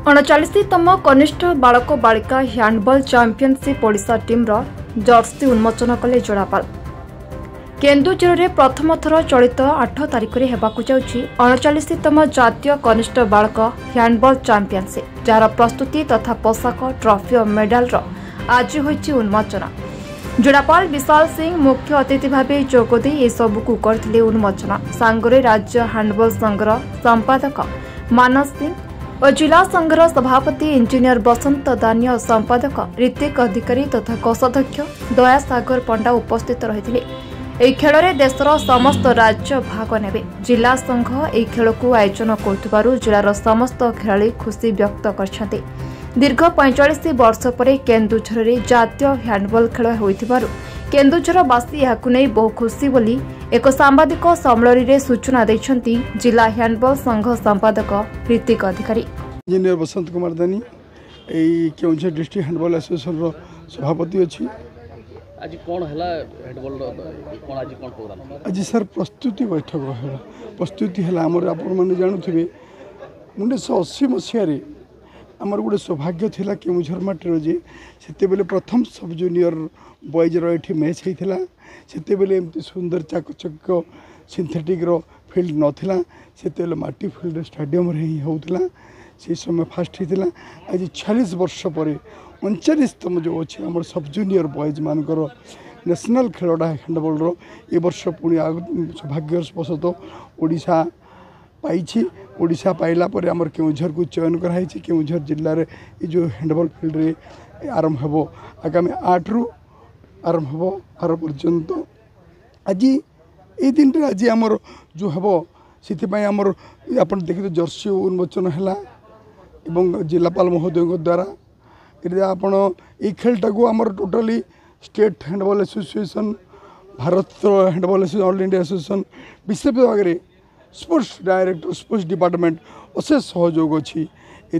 39तम कनिष्ठ बालक बालिका ह्याण्डबॉल चैंपियनशिप ओडिशा टीम जर्सी उन्मोचन कले जोड़ापाल। केन्दुझर में प्रथम थर चलित 8 तारिख में होगाकू जाउछि 39तम जातीय कनिष्ठ बालक ह्याण्डबॉल चैंपियनशिप, जार प्रस्तुति तथा पोशाक ट्रॉफी और मेडाल आज होइछि उन्मोचन। जोड़ापाल विशाल सिंह मुख्य अतिथि भाव जोगदे ए सबकू करथिले उन्मोचन। सांगरे राज्य ह्याण्डबॉल संघर संपादक मानस सिंह और जिला संघर सभापति इंजीनियर बसंत दानी और संपादक ऋतिक अधिकारी तथा कोषाध्यक्ष दया सागर पंडा उपस्थित रही। ଏହି ଖେଳରେ ଦେଶର ସମସ୍ତ ରାଜ୍ୟ ଭାଗ ନେବେ। ଜିଲ୍ଲା ସଂଘ ଏହି ଖେଳକୁ ଆୟୋଜନ କରୁଥିବାରୁ ଜିଲ୍ଲାର ସମସ୍ତ ଖେଳାଳି ଖୁସି ବ୍ୟକ୍ତ କରିଛନ୍ତି। ଦୀର୍ଘ 45 ବର୍ଷ ପରେ କେନ୍ଦୁଝରରେ ଜାତୀୟ ହ୍ୟାଣ୍ଡବଲ ଖେଳ ହୋଇଥିବାରୁ କେନ୍ଦୁଝରବାସୀ ଏହାକୁ ନେଇ ବହୁ ଖୁସି ବୋଲି ଏକ ସାମ୍ବାଦିକ ସମ୍ମିଳନୀରେ ସୂଚନା ଦେଇଛନ୍ତି ଜିଲ୍ଲା ହ୍ୟାଣ୍ଡବଲ ସଂଘ ସମ୍ପାଦକ ଋତିକ ଅଧିकारी। इंजीनियर बसंत कुमार दानी केउझर डिस्ट्रिक्ट हैंडबॉल एसोसिएशन सभापति अच्छी। आज कौन है हैंडबॉल कौन आज कौन प्रोग्राम आज सर प्रस्तुति बैठक है। प्रस्तुति है आमर आपने जानूे 1980 मसीह आमर गोटे सौभाग्य थिला केउझर माटीर जे सेते बेले प्रथम सब जूनियर बॉयजर ये मैच होता से बेले एमती सुंदर चाकचक सिंथेटिक फील्ड नाला से माटी फील्ड स्टेडियम ही होता से समय फास्ट होता। आज 46 वर्ष पर 39तम जो अच्छे आम सब जूनियर बॉयज मानकर नेशनल खेलटा हैंडबॉल ए वर्ष पुणी सौभाग्यवशत ओडिशा पाई। ओडिशा पाइला पर आमर केउझर को चयन कराई। केउझर जिले में ये जो हैंडबॉल फील्ड रे आरंभ हो आगामी 8 रु आरंभ हो 12 पर्यंत। आज ये दिन रे आज आमर जो हम से आमर आप देखते जर्सी उन्मोचन है जिलापाल महोदय द्वारा आपण ये खेलटा को आमर totally state handball association Bharat handball association all India association विशेष विभाग में स्पोर्ट्स डायरेक्टर स्पोर्ट्स डिपार्टमेंट अशेष सहयोग अच्छी। ए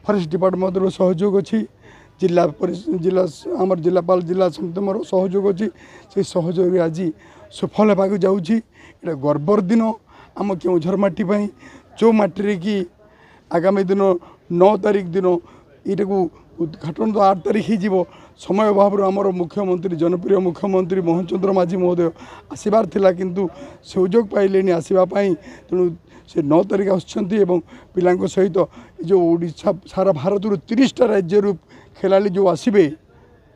फॉरेस्ट डिपार्टमेंट सहयोग अच्छी। जिला जिला आमर जिलापाल जिला समिति मोर सहयोग अच्छी। से सहयोग आज सफल होगा जाऊँगी। ये गर्वर दिन आम केउझर माटी जो माटी की आगामी दिन 9 तारिख दिन ये उद्घाटन तो 8 तारिख हो समय अभाव आमर मुख्यमंत्री जनप्रिय मुख्यमंत्री मोहन चंद्र माझी महोदय आसबार थिला किंतु सुजोग पाइले आसवाई तेणु से 9 तारिख आसुँच पिला सहित जो ओडिशा सारा भारत 30टा राज्य खेलाड़ी जो आसबे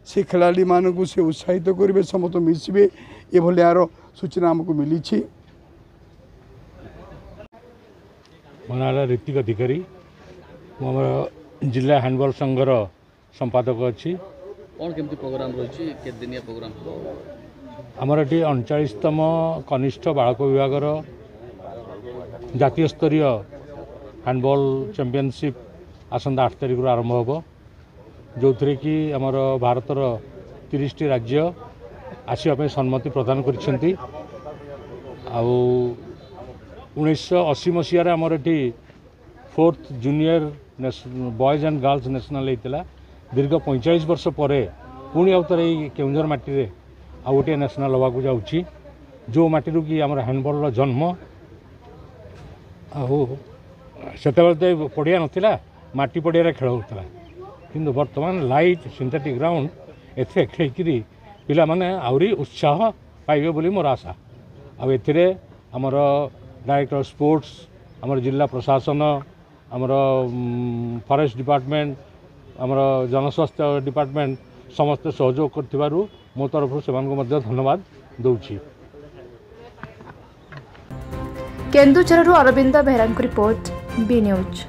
से खेलाड़ी मानक से उत्साहित करेंगे समस्त मिसबे ये यार सूचना आमको मिली। मो ना ऋतिक अधिकारी जिला हैंडबॉल संघर संपादक अच्छी। कौन केमती प्रोग्राम रही के दिनिया प्रोग्राम आमर ये 39तम कनिष्ठ बालक विभाग जातीय स्तरीय हैंडबॉल चैंपियनशिप आसंता 8 तारिख आरंभ हो जो थी कि आमर भारतर 30टी राज्य आसवाई सम्मति प्रदान कर 1980 मसीह आमर ये 4th junior boys and girls national होता। दीर्घ 45 वर्ष पर पुणी आउ थे केउझर माटी आउ गोटे नेशनल होगा जाऊँगी जो माटी कि आम हैंडबॉल जन्म आते तो पड़िया नाला माटी पड़िया खेल होता किंतु बर्तमान लाइट सिंथेटिक ग्राउंड एथे खेल पिला माने आउरी उत्साह पाइबे बोली मोर आशा। आउ आमर डायरेक्टर स्पोर्ट्स आमर जिला प्रशासन आमर फॉरेस्ट डिपार्टमेंट आमर जनस्वास्थ्य डिपार्टमेंट समस्त सहयोग कर मो तरफ से धन्यवाद दूची। केन्दुझर अरविंद बेहरा रिपोर्ट बी न्यूज।